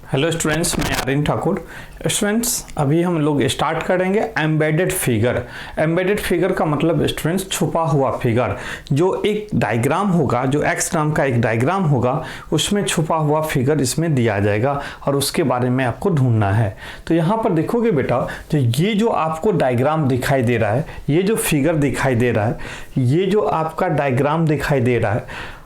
Hello students, मैं Aryan Thakur. Students, अभी हम लोग स्टार्ट करेंगे एम्बेडेड फिगर। एम्बेडेड फिगर का मतलब स्टूडेंट्स छुपा हुआ फिगर, जो एक डायग्राम होगा, जो एक्स नाम का एक डायग्राम होगा, उसमें छुपा हुआ फिगर इसमें दिया जाएगा और उसके बारे में आपको ढूंढना है। तो यहाँ पर देखोगे बेटा, तो ये जो आपको डायग्राम दिखाई दे रहा है, ये जो फिगर दिखाई दे रहा है, ये जो आपका डायग्राम दिखाई दे रहा है,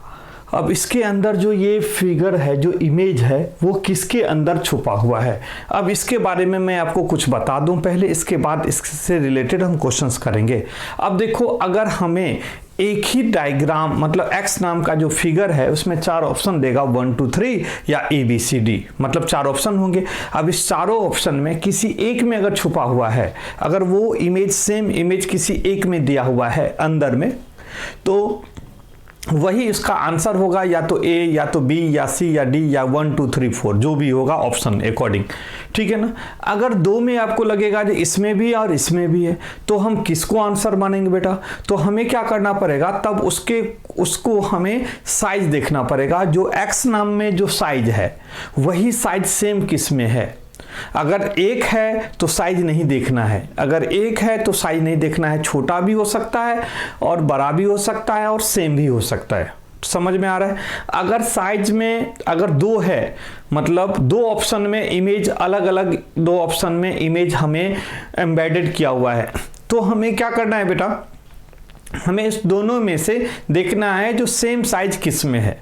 अब इसके अंदर जो ये फिगर है, जो इमेज है, वो किसके अंदर छुपा हुआ है। अब इसके बारे में मैं आपको कुछ बता दूं पहले, इसके बाद इससे रिलेटेड हम क्वेश्चंस करेंगे। अब देखो, अगर हमें एक ही डायग्राम मतलब x नाम का जो फिगर है उसमें 4 ऑप्शन देगा, 1 2 3 या ABCD, मतलब 4 ऑप्शन होंगे। अब इस चारों ऑप्शन में किसी एक में अगर छुपा हुआ है, अगर वो इमेज सेम इमेज किसी एक में दिया हुआ है अंदर में, तो वही इसका आंसर होगा, या तो A या तो B या C या D या 1 2 3 4, जो भी होगा ऑप्शन अकॉर्डिंग। ठीक है ना। अगर दो में आपको लगेगा कि इसमें भी और इसमें भी है, तो हम किसको आंसर मानेंगे बेटा? तो हमें क्या करना पड़ेगा, तब उसको हमें साइज देखना पड़ेगा। जो X नाम में जो साइज है, वही साइज सेम किस में है। अगर एक है तो साइज नहीं देखना है, अगर एक है तो साइज नहीं देखना है। छोटा भी हो सकता है और बड़ा भी हो सकता है और सेम भी हो सकता है। समझ में आ रहा है? अगर साइज में अगर दो है, मतलब दो ऑप्शन में इमेज अलग अलग, दो ऑप्शन में इमेज हमें एम्बेडेड किया हुआ है, तो हमें क्या करना है बेटा? हमें इस दोनों में से देखना है जो सेम साइज किस में है।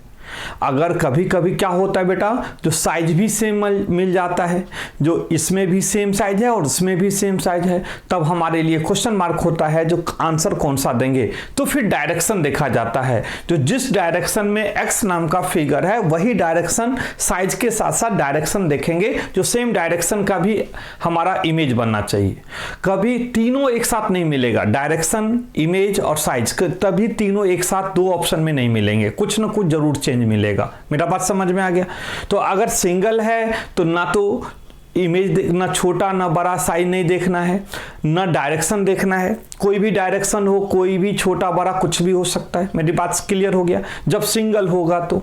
अगर कभी कभी क्या होता है बेटा, जो साइज भी सेम मिल जाता है, जो इसमें भी सेम साइज है और इसमें भी सेम साइज है, तब हमारे लिए क्वेश्चन मार्क होता है जो आंसर कौन सा देंगे। तो फिर डायरेक्शन देखा जाता है, जो जिस डायरेक्शन में x नाम का फिगर है, वही डायरेक्शन साइज के साथ साथ डायरेक्शन देखेंगे, जो सेम डायरेक्शन का भी हमारा इमेज बनना चाहिए। कभी तीनों एक साथ नहीं मिलेगा, डायरेक्शन, इमेज और साइज, तभी तीनों एक साथ दो ऑप्शन में नहीं मिलेंगे, कुछ ना कुछ जरूर चेंज मिलेगा। मेरा बात समझ में आ गया? तो अगर सिंगल है तो ना तो इमेज ना छोटा ना बड़ा साइज नहीं देखना है, ना डायरेक्शन देखना है। कोई भी डायरेक्शन हो, कोई भी छोटा बड़ा कुछ भी हो सकता है। मेरी बात क्लियर हो गया? जब सिंगल होगा तो,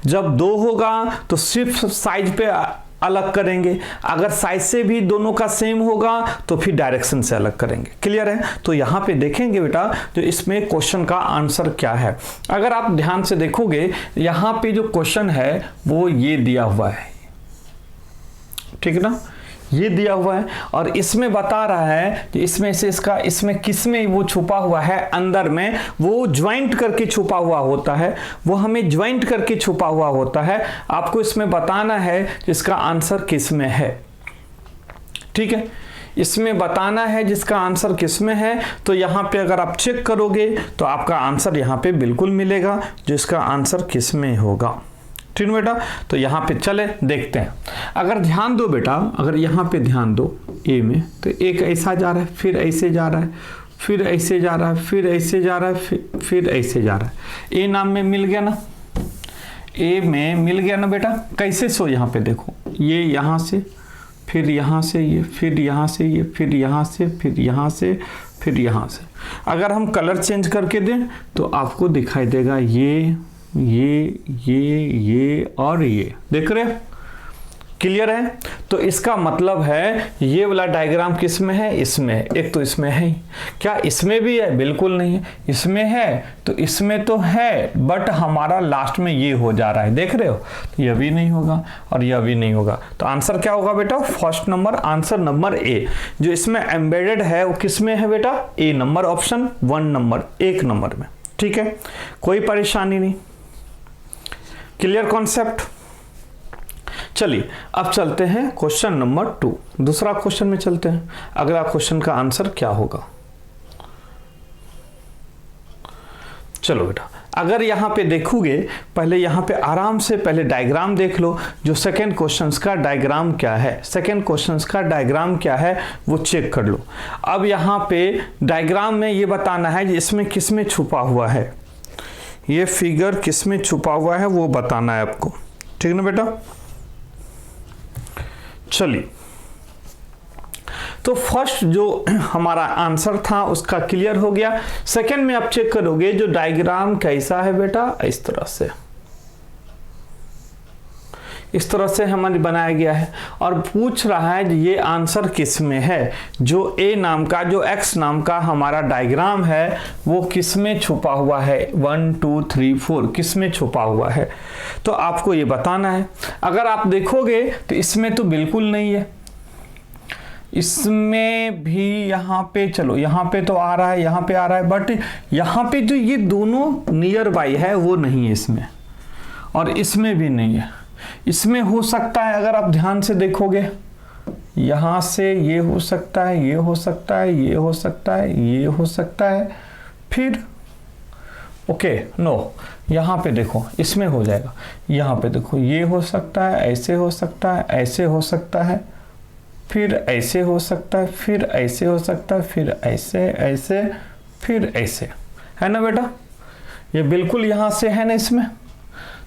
जब दो होगा तो सिर्फ साइज पे अलग करेंगे। अगर साइज से भी दोनों का सेम होगा तो फिर डायरेक्शन से अलग करेंगे। क्लियर है? तो यहां पे देखेंगे बेटा, जो इसमें क्वेश्चन का आंसर क्या है। अगर आप ध्यान से देखोगे, यहां पे जो क्वेश्चन है वो ये दिया हुआ है, ठीक है ना, ये दिया हुआ है, और इसमें बता रहा है कि इसमें से इसमें किसमें वो छुपा हुआ है, अंदर में वो ज्वाइंट करके छुपा हुआ होता है, वो हमें ज्वाइंट करके छुपा हुआ होता है। आपको इसमें बताना है जिसका आंसर किस में है। ठीक है, इसमें बताना है जिसका आंसर किस में है। तो यहाँ पे अगर आप चेक करोगे तो आपका आंसर यहाँ पे बिल्कुल मिलेगा, जिसका आंसर किस में होगा। ठीक है बेटा, तो यहाँ पे चले देखते हैं। अगर ध्यान दो बेटा, अगर यहाँ पे ध्यान दो ए में, तो एक ऐसा जा रहा है, फिर ऐसे जा रहा है, फिर ऐसे जा रहा है, फिर ऐसे जा रहा है, फिर ऐसे जा रहा है। ए नाम में मिल गया ना, ए में मिल गया ना बेटा। कैसे? सो यहाँ पे देखो, ये यहाँ से, फिर यहाँ से ये, फिर यहाँ से ये, फिर यहाँ से, फिर यहाँ से, फिर यहाँ से। अगर हम कलर चेंज करके दें तो आपको दिखाई देगा ये और ये। देख रहे हैं? क्लियर है? तो इसका मतलब है ये वाला डायग्राम किस में है? इसमें है। एक तो इसमें है ही। क्या इसमें भी है? बिल्कुल नहीं है। इसमें है तो इसमें तो है, बट हमारा लास्ट में ये हो जा रहा है। देख रहे हो? तो यह भी नहीं होगा और यह भी नहीं होगा। तो आंसर क्या होगा बेटा? First number, answer number A. जो इसमें एम्बेडेड है वो किस में है बेटा? ए नंबर, ऑप्शन 1 नंबर, 1 नंबर में। ठीक है, कोई परेशानी नहीं। Clear concept? चलिए अब चलते हैं क्वेश्चन नंबर 2। दूसरा क्वेश्चन में चलते हैं। अगला क्वेश्चन का आंसर क्या होगा? चलो बेटा, अगर यहां पे देखोगे, पहले यहां पे आराम से पहले डायग्राम देख लो। जो सेकंड क्वेश्चन का डायग्राम क्या है, सेकंड क्वेश्चन का डायग्राम क्या है वो चेक कर लो। अब यहां पे डायग्राम में ये बताना है कि इसमें किसमें छुपा हुआ है, ये फिगर किसमें छुपा हुआ है वो बताना है आपको। ठीक ना बेटा? चलिए, तो फर्स्ट जो हमारा आंसर था उसका क्लियर हो गया। सेकंड में आप चेक करोगे जो डायग्राम कैसा है बेटा, इस तरह से। इस तरह से हमारे बनाया गया है और पूछ रहा है ये आंसर किस में है, जो ए नाम का, जो एक्स नाम का हमारा डायग्राम है वो किस में छुपा हुआ है, 1 2 3 4 किस में छुपा हुआ है, तो आपको ये बताना है। अगर आप देखोगे तो इसमें तो बिल्कुल नहीं है, इसमें भी यहाँ पे, चलो यहाँ पे तो आ रहा है, यहाँ पे आ रहा है, बट यहाँ पे जो ये दोनों नियर बाई है वो नहीं है इसमें, और इसमें भी नहीं है। इसमें हो सकता है, अगर आप ध्यान से देखोगे, यहाँ से ये हो सकता है, ये हो सकता है, ये हो सकता है, ये हो सकता है, फिर ओके नो, यहाँ पे देखो इसमें हो जाएगा, यहाँ पे देखो ये हो सकता है, ऐसे हो सकता है, ऐसे हो सकता है, फिर ऐसे हो सकता है, फिर ऐसे हो सकता है, फिर ऐसे, ऐसे, फिर ऐसे, है ना बेटा, ये बिल्कुल यहाँ से है ना इसमें,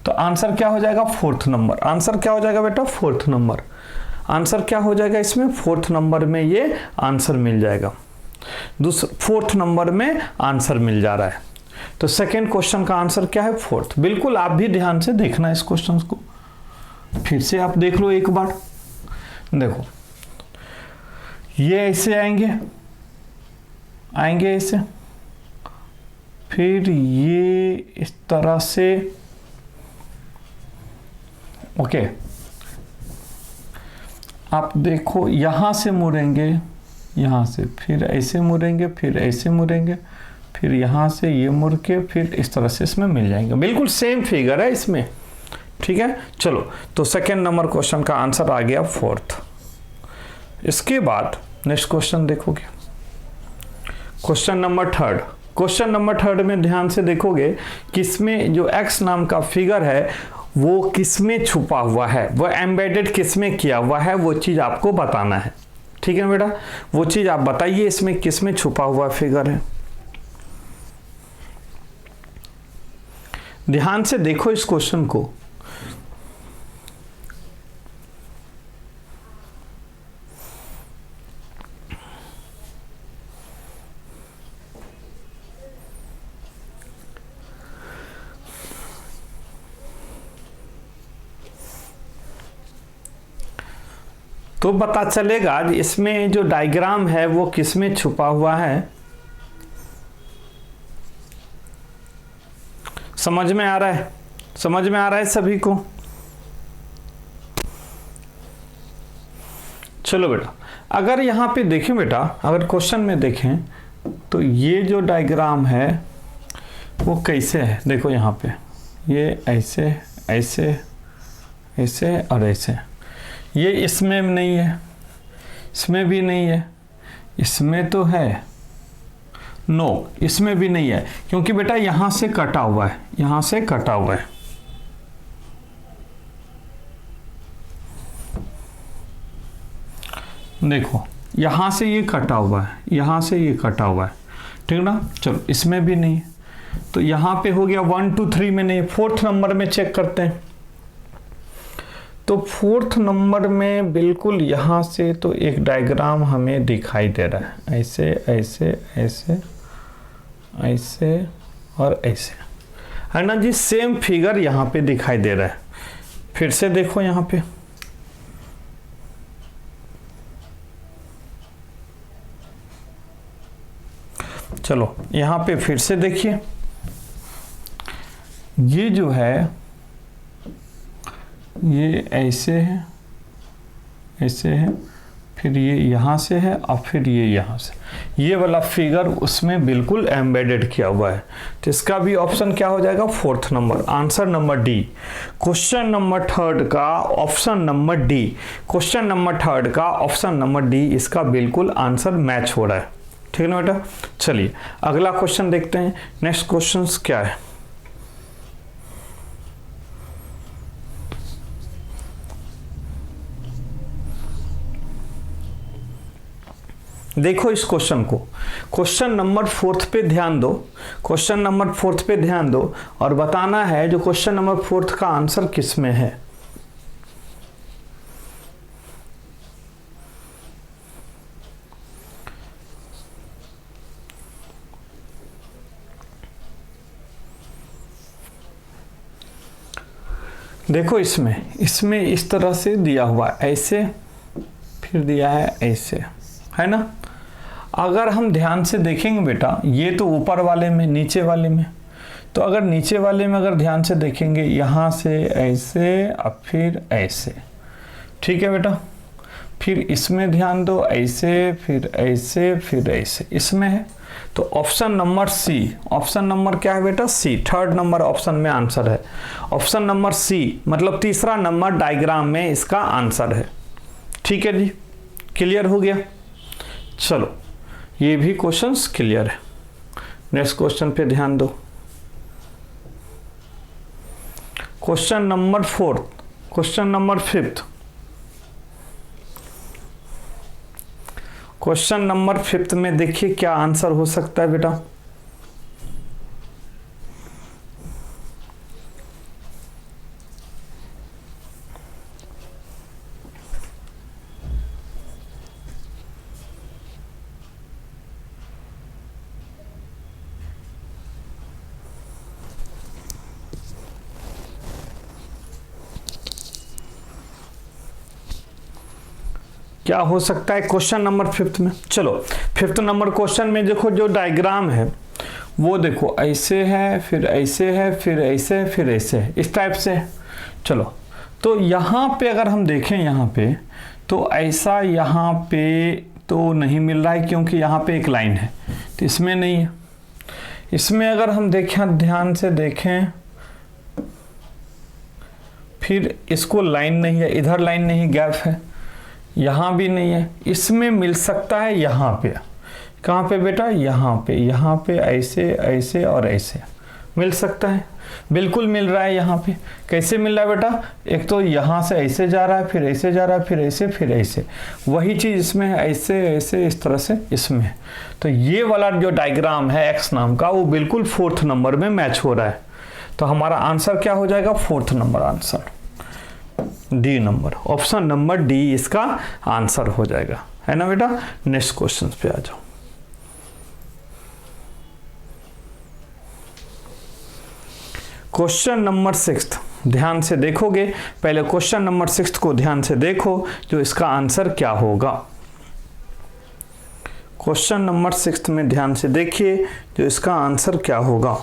तो आंसर क्या हो जाएगा, 4th नंबर। आंसर क्या हो जाएगा बेटा, 4th नंबर। आंसर क्या हो जाएगा इसमें, 4th नंबर में ये आंसर मिल जाएगा, 4th नंबर में आंसर मिल जा रहा है। तो सेकेंड क्वेश्चन का आंसर क्या है, 4th। बिल्कुल आप भी ध्यान से देखना इस क्वेश्चन को, फिर से आप देख लो एक बार। देखो ये ऐसे आएंगे, आएंगे ऐसे, फिर ये इस तरह से, ओके। आप देखो यहां से मुड़ेंगे, यहां से फिर ऐसे मुड़ेंगे, फिर ऐसे मुड़ेंगे, फिर यहां से ये मुड़ के फिर इस तरह से इसमें मिल जाएंगे। बिल्कुल सेम फिगर है इसमें, ठीक है। चलो, तो सेकेंड नंबर क्वेश्चन का आंसर आ गया 4th। इसके बाद नेक्स्ट क्वेश्चन देखोगे, question number 3rd। Question number 3rd में ध्यान से देखोगे कि इसमें जो x नाम का फिगर है वो किस में छुपा हुआ है, वो एम्बेडेड किस में किया हुआ है, वो चीज आपको बताना है, ठीक है बेटा। वो चीज आप बताइए इसमें किस में छुपा हुआ फिगर है। ध्यान से देखो इस क्वेश्चन को। तो पता चलेगा इसमें जो डायग्राम है वो किस में छुपा हुआ है। समझ में आ रहा है, समझ में आ रहा है सभी को। चलो बेटा, अगर यहाँ पे देखें बेटा, अगर क्वेश्चन में देखें तो ये जो डायग्राम है वो कैसे है, देखो यहाँ पे ये ऐसे ऐसे ऐसे और ऐसे, ये इसमें नहीं है, इसमें भी नहीं है, इसमें तो है, नो इसमें भी नहीं है, क्योंकि बेटा यहां से कटा हुआ है, यहां से कटा हुआ है। देखो यहां से ये कटा हुआ है, यहां से ये कटा हुआ है, ठीक ना। चलो इसमें भी नहीं है, तो यहां पे हो गया 1 2 3 में नहीं। 4th नंबर में चेक करते हैं, तो 4th नंबर में बिल्कुल यहाँ से तो एक डायग्राम हमें दिखाई दे रहा है, ऐसे ऐसे ऐसे ऐसे और ऐसे, है ना जी। सेम फिगर यहाँ पे दिखाई दे रहा है। फिर से देखो यहाँ पे, चलो यहाँ पे फिर से देखिए, ये जो है ये ऐसे है, ऐसे है, फिर ये यहाँ से है और फिर ये यहाँ से, ये वाला फिगर उसमें बिल्कुल एम्बेडेड किया हुआ है। तो इसका भी ऑप्शन क्या हो जाएगा, 4th number, answer number D. Question number 3rd का option number D, question number 3rd का ऑप्शन नंबर डी इसका बिल्कुल आंसर मैच हो रहा है, ठीक है ना बेटा। चलिए अगला क्वेश्चन देखते हैं। नेक्स्ट क्वेश्चन क्या है, देखो इस क्वेश्चन को, क्वेश्चन नंबर 4th पे ध्यान दो, क्वेश्चन नंबर 4th पे ध्यान दो और बताना है जो क्वेश्चन नंबर 4th का आंसर किस में है। देखो इसमें इस तरह से दिया हुआ ऐसे, फिर दिया है ऐसे, है ना। अगर हम ध्यान से देखेंगे बेटा, ये तो ऊपर वाले में, नीचे वाले में, तो अगर नीचे वाले में अगर ध्यान से देखेंगे यहाँ से ऐसे अब फिर ऐसे, ठीक है बेटा। फिर इसमें ध्यान दो, ऐसे फिर ऐसे फिर ऐसे, इसमें है। तो option number C, option number क्या है बेटा? सी, थर्ड नंबर ऑप्शन में आंसर है। ऑप्शन नंबर सी मतलब तीसरा नंबर डायग्राम में इसका आंसर है। ठीक है जी, क्लियर हो गया। चलो ये भी क्वेश्चंस क्लियर है। नेक्स्ट क्वेश्चन पे ध्यान दो। Question number 4, question number 5, question number 5 में देखिए क्या आंसर हो सकता है बेटा। क्या हो सकता है क्वेश्चन नंबर 5 में? चलो 5th नंबर क्वेश्चन में देखो जो डायग्राम है वो देखो ऐसे है, फिर ऐसे है, फिर ऐसे, फिर ऐसे है, इस टाइप से है। चलो तो यहाँ पे अगर हम देखें यहाँ पे, तो ऐसा यहाँ पे तो नहीं मिल रहा है क्योंकि यहाँ पे एक लाइन है, तो इसमें नहीं है। इसमें अगर हम देखें, ध्यान से देखें, फिर इसको लाइन नहीं है, इधर लाइन नहीं, गैप है, यहाँ भी नहीं है। इसमें मिल सकता है यहाँ पे, कहाँ पे बेटा? यहाँ पे ऐसे ऐसे और ऐसे मिल सकता है, बिल्कुल मिल रहा है यहाँ पे। कैसे मिल रहा है बेटा? एक तो यहाँ से ऐसे जा रहा है, फिर ऐसे जा रहा है, फिर ऐसे, फिर ऐसे, वही चीज़ इसमें है, ऐसे ऐसे इस तरह से इसमें। तो ये वाला जो डायग्राम है एक्स नाम का, वो बिल्कुल 4th नंबर में मैच हो रहा है। तो हमारा आंसर क्या हो जाएगा? 4th number answer, D number, option number D इसका आंसर हो जाएगा, है ना बेटा। नेक्स्ट क्वेश्चन पे आ जाओ। क्वेश्चन नंबर 6 ध्यान से देखोगे, पहले क्वेश्चन नंबर 6 को ध्यान से देखो, जो इसका आंसर क्या होगा। क्वेश्चन नंबर 6 में ध्यान से देखिए, जो इसका आंसर क्या होगा।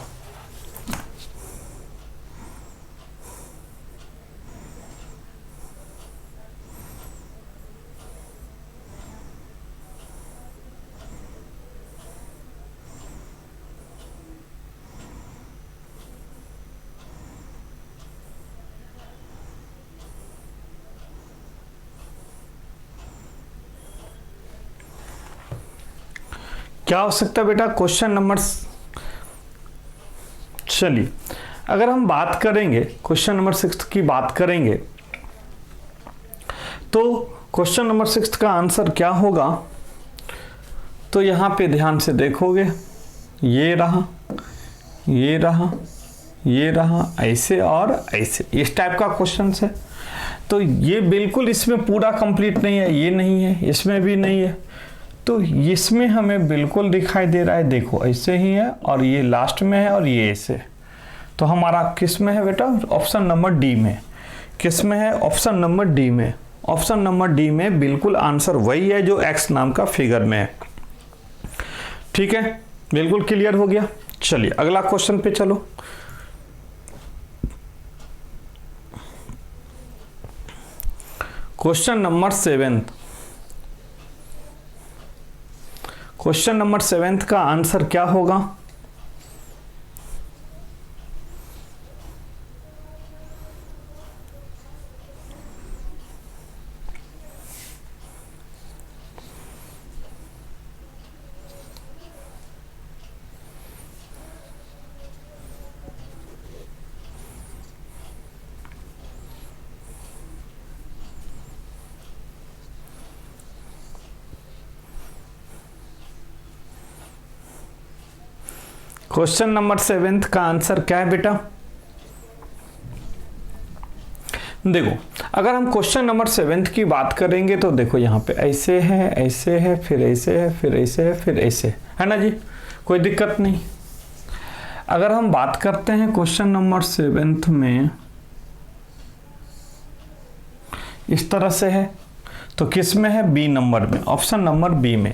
क्या हो सकता है बेटा क्वेश्चन नंबर? चलिए अगर हम बात करेंगे क्वेश्चन नंबर 6 की बात करेंगे, तो क्वेश्चन नंबर 6 का आंसर क्या होगा? तो यहाँ पे ध्यान से देखोगे, ये रहा, ये रहा, ये रहा, ऐसे और ऐसे, इस टाइप का क्वेश्चन है। तो ये बिल्कुल इसमें पूरा कंप्लीट नहीं है, ये नहीं है, इसमें भी नहीं है, तो इसमें हमें बिल्कुल दिखाई दे रहा है, देखो ऐसे ही है, और ये लास्ट में है, और ये ऐसे। तो हमारा किस में है बेटा? ऑप्शन नंबर डी में। किस में है? ऑप्शन नंबर डी में। ऑप्शन नंबर डी में बिल्कुल आंसर वही है जो एक्स नाम का फिगर में है। ठीक है, बिल्कुल क्लियर हो गया। चलिए अगला क्वेश्चन पे चलो। क्वेश्चन नंबर 7, क्वेश्चन नंबर 7 का आंसर क्या होगा? क्वेश्चन नंबर 7 का आंसर क्या है बेटा? देखो अगर हम क्वेश्चन नंबर 7 की बात करेंगे तो देखो यहाँ पे ऐसे है, ऐसे है, फिर ऐसे है, फिर ऐसे है, फिर ऐसे है ना जी, कोई दिक्कत नहीं। अगर हम बात करते हैं क्वेश्चन नंबर 7 में, इस तरह से है, तो किस में है? बी नंबर में, ऑप्शन नंबर बी में।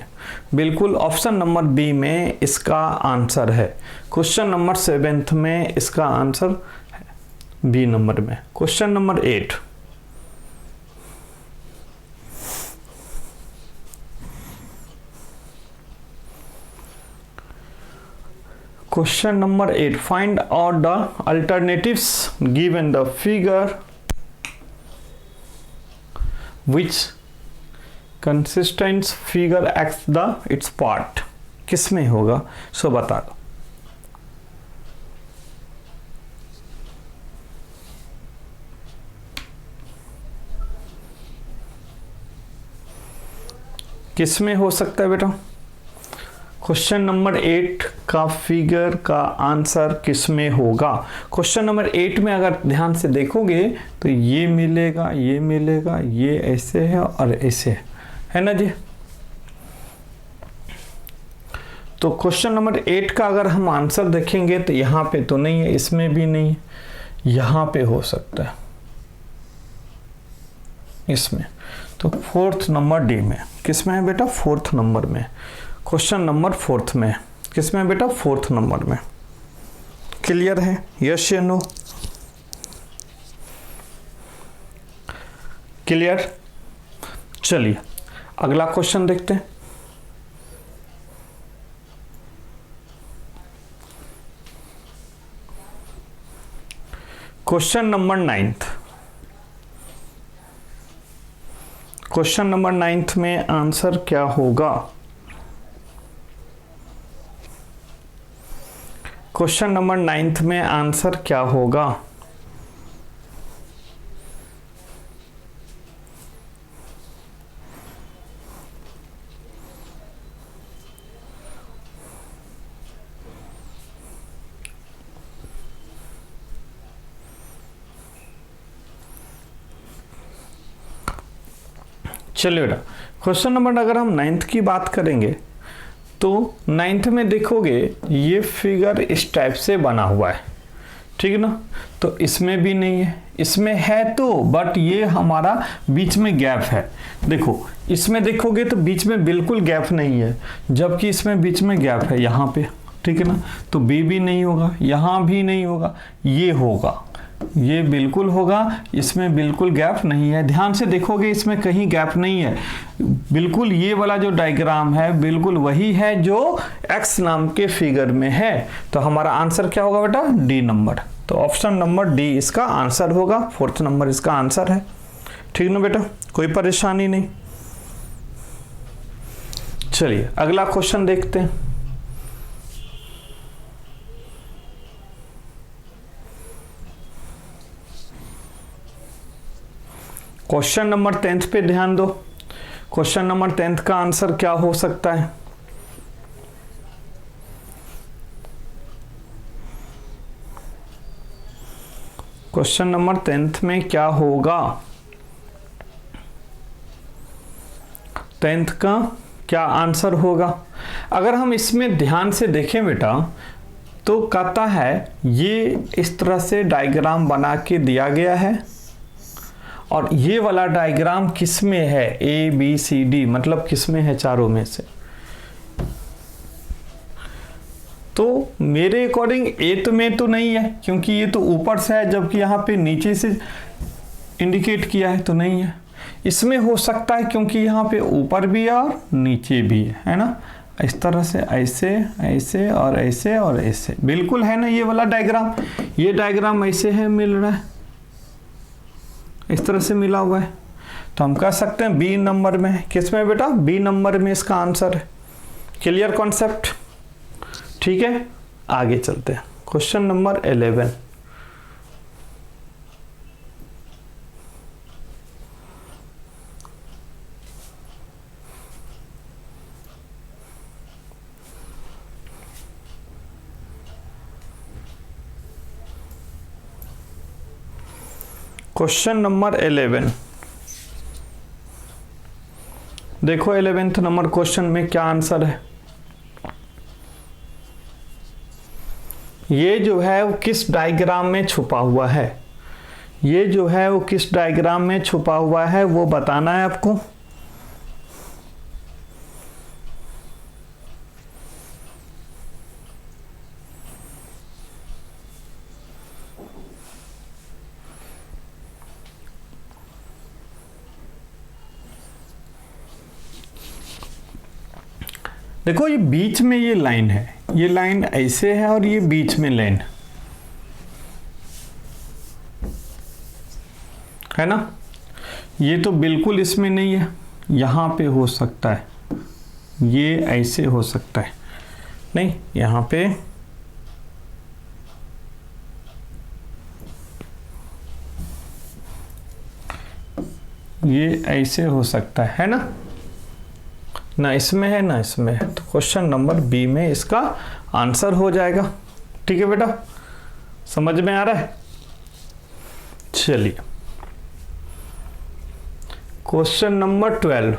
बिल्कुल ऑप्शन नंबर बी में इसका आंसर है। क्वेश्चन नंबर 7 में इसका आंसर है बी नंबर में। Question number 8, question number 8, find out the alternatives given the figure which consistence figure x the its part। किस में होगा सो बता दो। किस में हो सकता है बेटा? क्वेश्चन नंबर 8 का फिगर का आंसर किस में होगा? क्वेश्चन नंबर 8 में अगर ध्यान से देखोगे तो ये मिलेगा, ये मिलेगा, ये ऐसे है और ऐसे है ना जी। तो क्वेश्चन नंबर 8 का अगर हम आंसर देखेंगे तो यहाँ पे तो नहीं है, इसमें भी नहीं है, यहाँ पे हो सकता है इसमें। तो 4th नंबर डी में। किस में है बेटा? 4th नंबर में। क्वेश्चन नंबर 4th में। किस में बेटा? 4th नंबर में। क्लियर है? यस या नो? क्लियर? चलिए अगला क्वेश्चन देखते हैं। Question number 9th। Question number 9th में आंसर क्या होगा? क्वेश्चन नंबर 9th में आंसर क्या होगा? चलिए बेटा, क्वेश्चन नंबर अगर हम 9th की बात करेंगे तो 9th में देखोगे ये फिगर इस टाइप से बना हुआ है, ठीक है ना। तो इसमें भी नहीं है, इसमें है तो बट ये हमारा बीच में गैप है। देखो इसमें देखोगे तो बीच में बिल्कुल गैप नहीं है, जबकि इसमें बीच में गैप है यहाँ पे, ठीक है ना। तो बी भी नहीं होगा, यहाँ भी नहीं होगा, ये होगा, ये बिल्कुल होगा, इसमें बिल्कुल गैप नहीं है। ध्यान से देखोगे इसमें कहीं गैप नहीं है, बिल्कुल ये वाला जो डायग्राम है बिल्कुल वही है जो एक्स नाम के फिगर में है। तो हमारा आंसर क्या होगा बेटा? D number. तो ऑप्शन नंबर डी इसका आंसर होगा, 4th नंबर इसका आंसर है, ठीक ना बेटा, कोई परेशानी नहीं। चलिए अगला क्वेश्चन देखते हैं। क्वेश्चन नंबर 10th पे ध्यान दो। क्वेश्चन नंबर 10th का आंसर क्या हो सकता है? क्वेश्चन नंबर 10th में क्या होगा? 10th का क्या आंसर होगा? अगर हम इसमें ध्यान से देखें बेटा तो कहता है ये इस तरह से डायग्राम बना के दिया गया है और ये वाला डायग्राम किस में है? ए बी सी डी, मतलब किस में है? चारों में से। तो मेरे अकॉर्डिंग ए तो में तो नहीं है क्योंकि ये तो ऊपर से है, जबकि यहाँ पे नीचे से इंडिकेट किया है, तो नहीं है। इसमें हो सकता है क्योंकि यहाँ पे ऊपर भी है और नीचे भी है ना, इस तरह से ऐसे ऐसे और ऐसे और ऐसे, बिल्कुल है ना ये वाला डायग्राम। ये डायग्राम ऐसे है, मिल रहा है, इस तरह से मिला हुआ है। तो हम कह सकते हैं बी नंबर में है। किस में बेटा? बी नंबर में इसका आंसर है। Clear concept? ठीक है, आगे चलते हैं। Question number 11। क्वेश्चन नंबर 11 देखो, 11th नंबर क्वेश्चन में क्या आंसर है। ये जो है वो किस डायग्राम में छुपा हुआ है? ये जो है वो किस डायग्राम में छुपा हुआ है वो बताना है आपको। देखो ये बीच में ये लाइन है, ये लाइन ऐसे है और ये बीच में लाइन है ना। ये तो बिल्कुल इसमें नहीं है, यहाँ पे हो सकता है, ये ऐसे हो सकता है, नहीं यहाँ पे ये ऐसे हो सकता है ना, ना इसमें है ना इसमें है। तो क्वेश्चन नंबर बी में इसका आंसर हो जाएगा। ठीक है बेटा, समझ में आ रहा है। चलिए क्वेश्चन नंबर 12।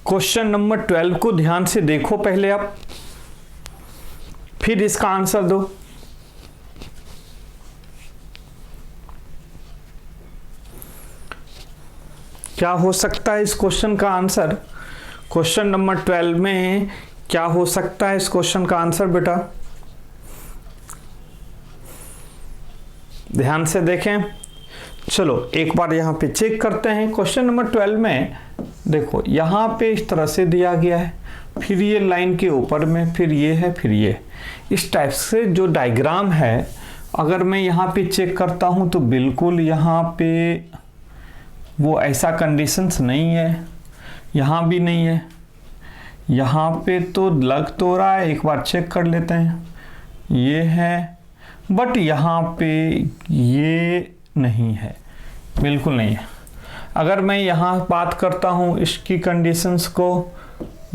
क्वेश्चन नंबर 12 को ध्यान से देखो पहले आप, फिर इसका आंसर दो। क्या हो सकता है इस क्वेश्चन का आंसर? क्वेश्चन नंबर 12 में क्या हो सकता है इस क्वेश्चन का आंसर बेटा? ध्यान से देखें। चलो एक बार यहाँ पे चेक करते हैं। क्वेश्चन नंबर 12 में देखो यहाँ पे इस तरह से दिया गया है, फिर ये लाइन के ऊपर में, फिर ये है, फिर ये, इस टाइप से जो डायग्राम है, अगर मैं यहाँ पे चेक करता हूँ तो बिल्कुल यहाँ पे वो ऐसा कंडीशंस नहीं है, यहाँ भी नहीं है, यहाँ पे तो लग तो रहा है, एक बार चेक कर लेते हैं, ये है, बट यहाँ पे ये नहीं है, बिल्कुल नहीं है। अगर मैं यहाँ बात करता हूँ इसकी कंडीशंस को,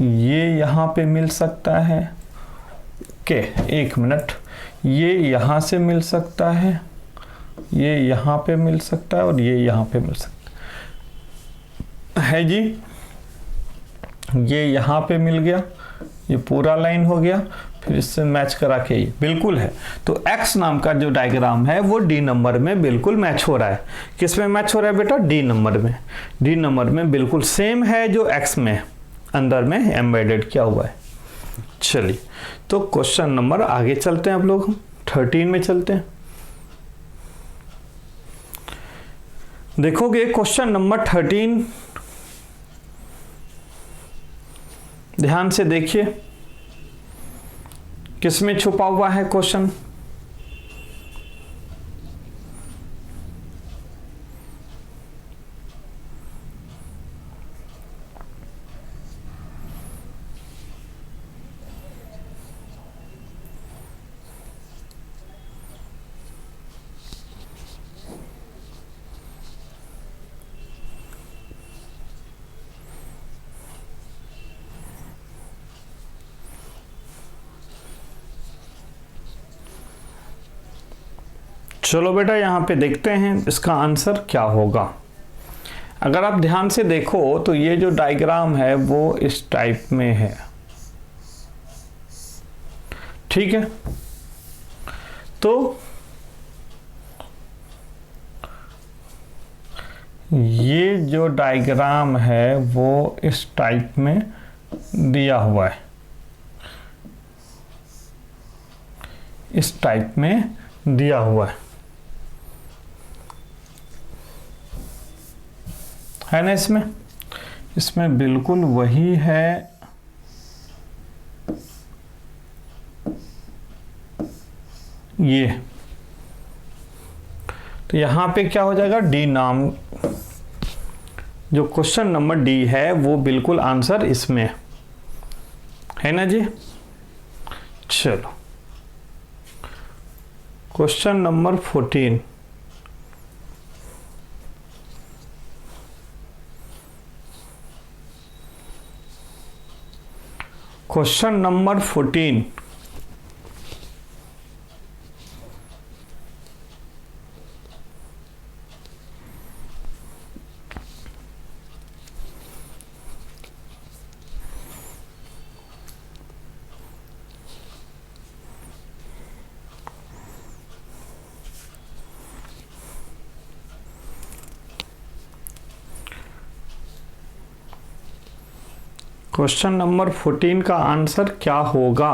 ये यहाँ पे मिल सकता है, ओके एक मिनट, ये यहाँ से मिल सकता है, ये यहाँ पे मिल सकता है और ये यहाँ पे मिल सकता है जी, ये यहाँ पे मिल गया, ये पूरा लाइन हो गया, फिर इससे मैच करा के ये बिल्कुल है। तो X नाम का जो डायग्राम है वो D नंबर में बिल्कुल मैच हो रहा है। किस में मैच हो रहा है बेटा? D नंबर में। D नंबर में बिल्कुल सेम है जो X में अंदर में एम्बेडेड किया हुआ है। चलिए तो क्वेश्चन नंबर आगे चलते हैं, आप लोग 13 में चलते हैं। देखोगे क्वेश्चन नंबर 13, ध्यान से देखिए किसमें छुपा हुआ है क्वेश्चन। चलो बेटा यहाँ पे देखते हैं इसका आंसर क्या होगा। अगर आप ध्यान से देखो तो ये जो डायग्राम है वो इस टाइप में है, ठीक है। तो ये जो डायग्राम है वो इस टाइप में दिया हुआ है, इस टाइप में दिया हुआ है ना। इसमें बिल्कुल वही है, ये। तो यहाँ पे क्या हो जाएगा? डी नाम, जो क्वेश्चन नंबर डी है वो बिल्कुल आंसर इसमें है ना जी। चलो question number 14, question number 14, question number 14 का आंसर क्या होगा?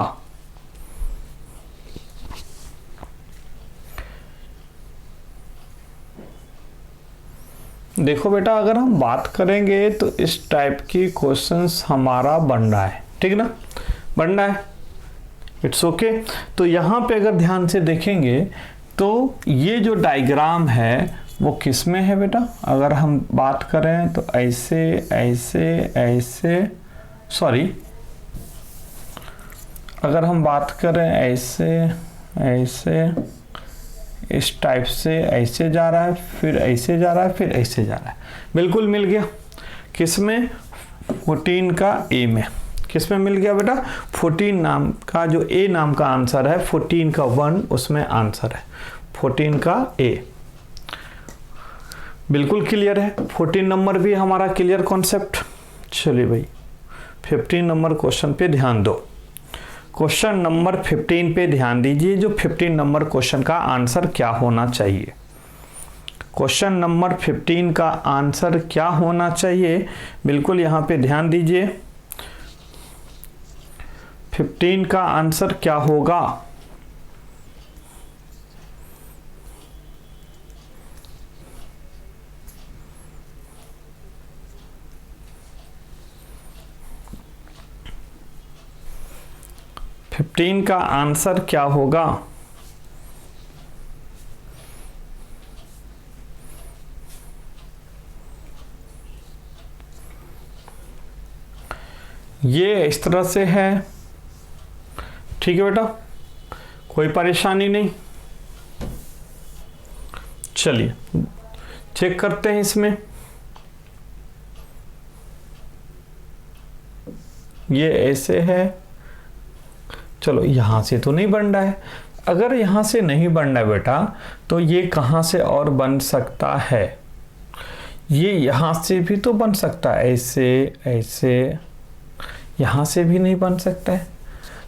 देखो बेटा, अगर हम बात करेंगे तो इस टाइप की क्वेश्चंस हमारा बन रहा है, ठीक ना, बन रहा है, इट्स ओके। तो यहाँ पे अगर ध्यान से देखेंगे तो ये जो डायग्राम है वो किस में है बेटा? अगर हम बात करें तो ऐसे ऐसे ऐसे, सॉरी, अगर हम बात करें ऐसे ऐसे, इस टाइप से ऐसे जा रहा है, फिर ऐसे जा रहा है, फिर ऐसे जा रहा है, बिल्कुल मिल गया। किस में? 14 का ए में। किस में मिल गया बेटा? 14 नाम का जो ए नाम का आंसर है, 14 का 1 उसमें आंसर है, 14 का ए। बिल्कुल क्लियर है। 14 नंबर भी हमारा क्लियर कॉन्सेप्ट। चलिए भाई 15 नंबर क्वेश्चन पे ध्यान दो। क्वेश्चन नंबर 15 पे ध्यान दीजिए। जो 15 नंबर क्वेश्चन का आंसर क्या होना चाहिए? क्वेश्चन नंबर 15 का आंसर क्या होना चाहिए? बिल्कुल यहाँ पे ध्यान दीजिए। 15 का आंसर क्या होगा? फिफ्टीन का आंसर क्या होगा? ये इस तरह से है, ठीक है बेटा, कोई परेशानी नहीं। चलिए चेक करते हैं इसमें। ये ऐसे है, चलो यहां से तो नहीं बन रहा है। अगर यहां से नहीं बन रहा है बेटा तो ये कहां से और बन सकता है? ये यहां से भी तो बन सकता है, ऐसे ऐसे, यहां से भी नहीं बन सकता है,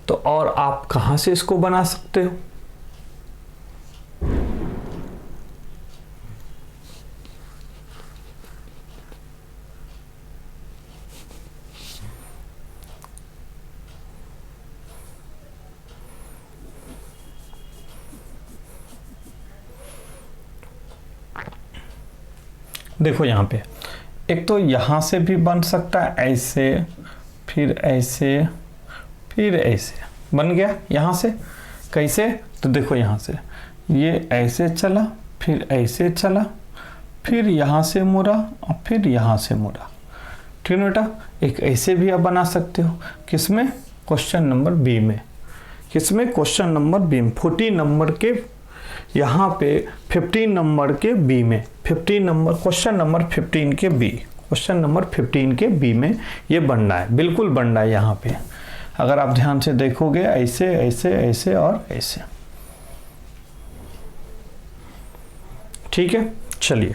तो और आप कहां से इसको बना सकते हो? देखो यहाँ पे एक तो यहाँ से भी बन सकता है, ऐसे, फिर ऐसे, फिर ऐसे बन गया। यहाँ से कैसे? तो देखो यहाँ से ये ऐसे चला, फिर ऐसे चला, फिर यहाँ से मुड़ा और फिर यहाँ से मुड़ा, ठीक है बेटा। एक ऐसे भी आप बना सकते हो। किसमें? क्वेश्चन नंबर बी में। किसमें? क्वेश्चन नंबर बी में, 14 नंबर के यहाँ पे 15 नंबर के बी में, 15 नंबर, क्वेश्चन नंबर 15 के बी, क्वेश्चन नंबर 15 के बी में ये बन रहा है, बिल्कुल बन रहा है यहाँ पे। अगर आप ध्यान से देखोगे ऐसे ऐसे ऐसे और ऐसे, ठीक है। चलिए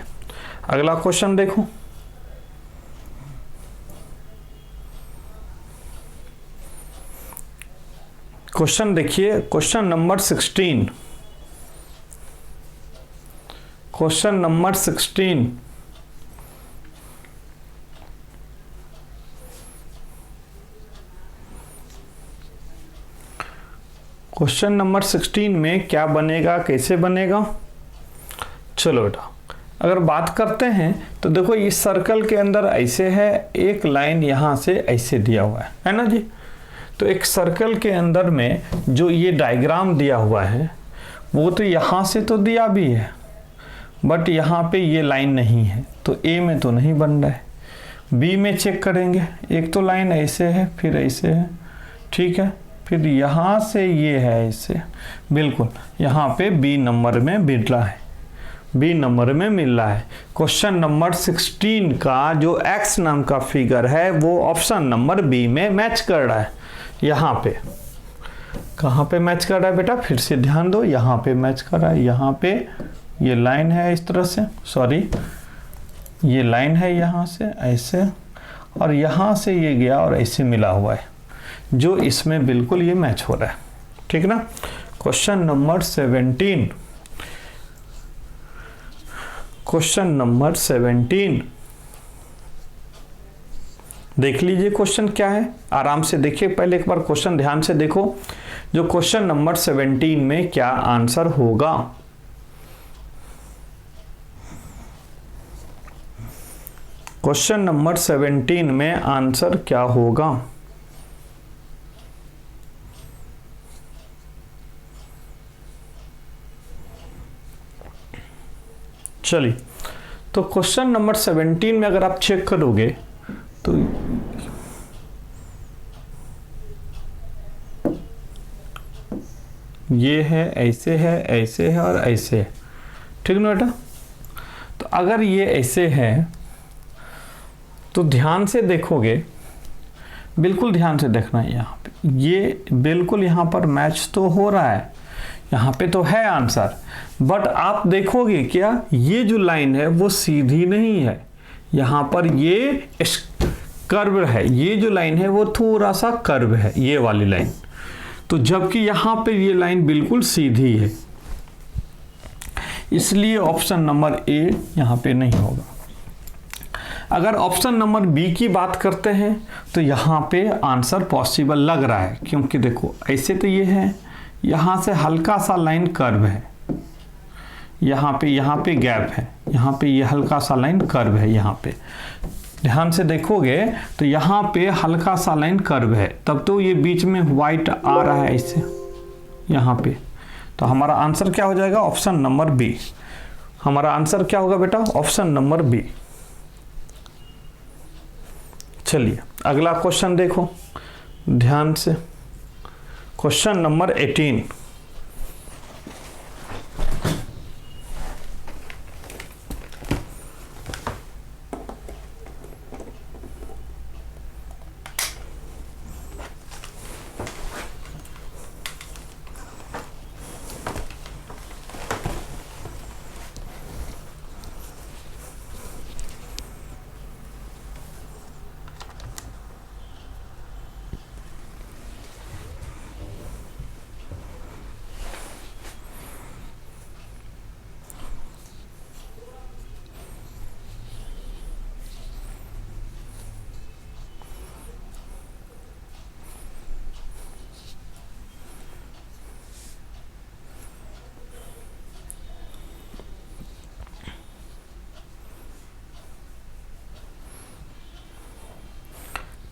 अगला क्वेश्चन देखो। क्वेश्चन देखिए, question number 16, question number 16। Question number 16 में क्या बनेगा, कैसे बनेगा? चलो बेटा अगर बात करते हैं तो देखो इस सर्कल के अंदर ऐसे है, एक लाइन यहाँ से ऐसे दिया हुआ है ना जी। तो एक सर्कल के अंदर में जो ये डायग्राम दिया हुआ है वो तो यहाँ से तो दिया भी है, बट यहाँ पे ये लाइन नहीं है, तो ए में तो नहीं बन रहा है। बी में चेक करेंगे, एक तो लाइन ऐसे है, फिर ऐसे है, ठीक है, फिर यहाँ से ये है ऐसे, बिल्कुल यहाँ पे बी नंबर में मिल रहा है, बी नंबर में मिल रहा है। क्वेश्चन नंबर 16 का जो एक्स नाम का फिगर है वो ऑप्शन नंबर बी में मैच कर रहा है। यहाँ पे कहाँ पे मैच कर रहा है बेटा? फिर से ध्यान दो, यहाँ पे मैच कर रहा है। यहाँ पे ये लाइन है इस तरह से, सॉरी ये लाइन है यहाँ से ऐसे, और यहाँ से ये गया और ऐसे मिला हुआ है, जो इसमें बिल्कुल ये मैच हो रहा है, ठीक ना। क्वेश्चन नंबर 17, क्वेश्चन नंबर 17 देख लीजिए क्वेश्चन क्या है, आराम से देखिए, पहले एक बार क्वेश्चन ध्यान से देखो, जो क्वेश्चन नंबर 17 में क्या आंसर होगा। क्वेश्चन नंबर 17 में आंसर क्या होगा। चलिए, तो क्वेश्चन नंबर 17 में अगर आप चेक करोगे तो ये है, ऐसे है, ऐसे है और ऐसे है, ठीक ना बेटा। तो अगर ये ऐसे है तो ध्यान से देखोगे, बिल्कुल ध्यान से देखना है, यहाँ पे ये बिल्कुल यहाँ पर मैच तो हो रहा है, यहाँ पे तो है आंसर, बट आप देखोगे क्या, ये जो लाइन है वो सीधी नहीं है, यहाँ पर ये कर्व है, ये जो लाइन है वो थोड़ा सा कर्व है, ये वाली लाइन, तो जबकि यहाँ पे ये लाइन बिल्कुल सीधी है, इसलिए ऑप्शन नंबर ए यहाँ पे नहीं होगा। अगर ऑप्शन नंबर बी की बात करते हैं तो यहाँ पे आंसर पॉसिबल लग रहा है, क्योंकि देखो ऐसे तो ये है, यहाँ से हल्का सा लाइन कर्व है, यहाँ पे गैप है, यहाँ पे ये हल्का सा लाइन कर्व है, यहाँ पे ध्यान से देखोगे तो यहाँ पे हल्का सा लाइन कर्व है, तब तो ये बीच में व्हाइट आ रहा है ऐसे यहाँ पे, तो हमारा आंसर क्या हो जाएगा, ऑप्शन नंबर बी। हमारा आंसर क्या होगा बेटा, ऑप्शन नंबर बी। चलिए अगला क्वेश्चन देखो ध्यान से, क्वेश्चन नंबर 18।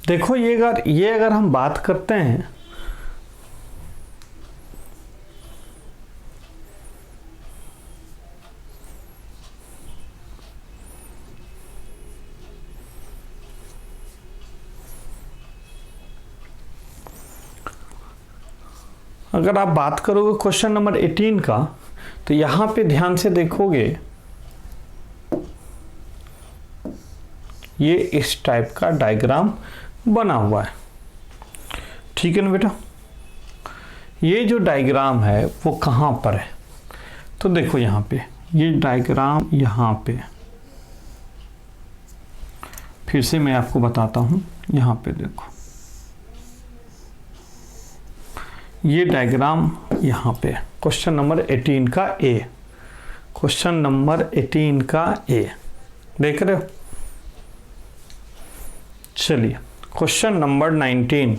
देखो ये अगर हम बात करते हैं, अगर आप बात करोगे क्वेश्चन नंबर 18 का, तो यहाँ पे ध्यान से देखोगे ये इस टाइप का डायग्राम बना हुआ है, ठीक है ना बेटा। ये जो डायग्राम है वो कहाँ पर है, तो देखो यहाँ पे ये डायग्राम, यहाँ पे फिर से मैं आपको बताता हूँ, यहाँ पे देखो ये डायग्राम यहाँ पे, क्वेश्चन नंबर 18 का ए, क्वेश्चन नंबर 18 का ए देख रहे हो। चलिए क्वेश्चन नंबर 19।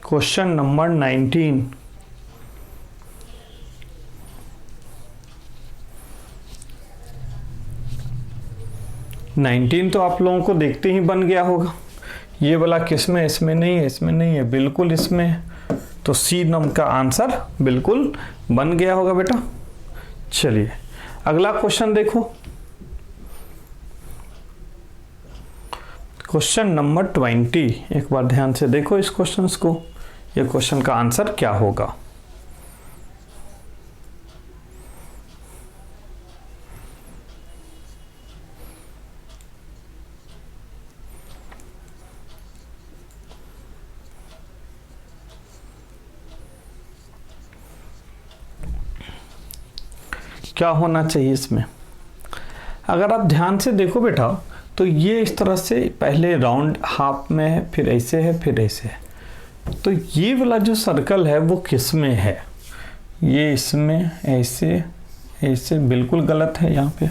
Question number 19। तो आप लोगों को देखते ही बन गया होगा, ये वाला किसमें, इसमें नहीं है, इसमें नहीं है, बिल्कुल इसमें है, तो सी नंबर का आंसर बिल्कुल बन गया होगा बेटा। चलिए अगला क्वेश्चन देखो, क्वेश्चन नंबर 20। एक बार ध्यान से देखो इस क्वेश्चन को, ये क्वेश्चन का आंसर क्या होगा। क्या होना चाहिए इसमें, अगर आप ध्यान से देखो बेटा, तो ये इस तरह से पहले राउंड हाफ में है, फिर ऐसे है, फिर ऐसे है, तो ये वाला जो सर्कल है वो किस में है, ये इसमें ऐसे ऐसे बिल्कुल गलत है यहाँ पे।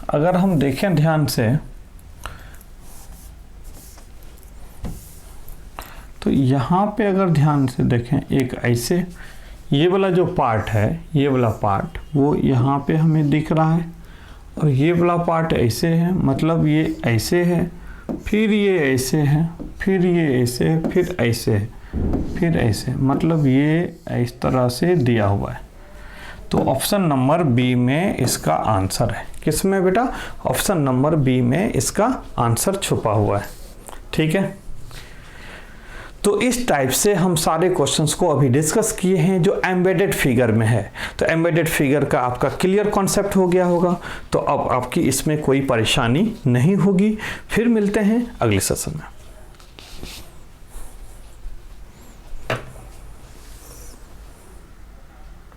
अगर हम देखें ध्यान से तो यहाँ पे अगर ध्यान से देखें, एक ऐसे ये वाला जो पार्ट है, ये वाला पार्ट वो यहाँ पे हमें दिख रहा है, और ये वाला पार्ट ऐसे है, मतलब ये ऐसे है, फिर ये ऐसे है, फिर ये ऐसे, फिर ऐसे है, फिर ऐसे, मतलब ये इस तरह से दिया हुआ है। तो ऑप्शन नंबर बी में इसका आंसर है। किस में बेटा? ऑप्शन नंबर बी में इसका आंसर छुपा हुआ है। ठीक है, तो इस टाइप से हम सारे क्वेश्चंस को अभी डिस्कस किए हैं जो एम्बेडेड फिगर में है। तो एम्बेडेड फिगर का आपका क्लियर कॉन्सेप्ट हो गया होगा, तो अब आपकी इसमें कोई परेशानी नहीं होगी। फिर मिलते हैं अगले सेशन में।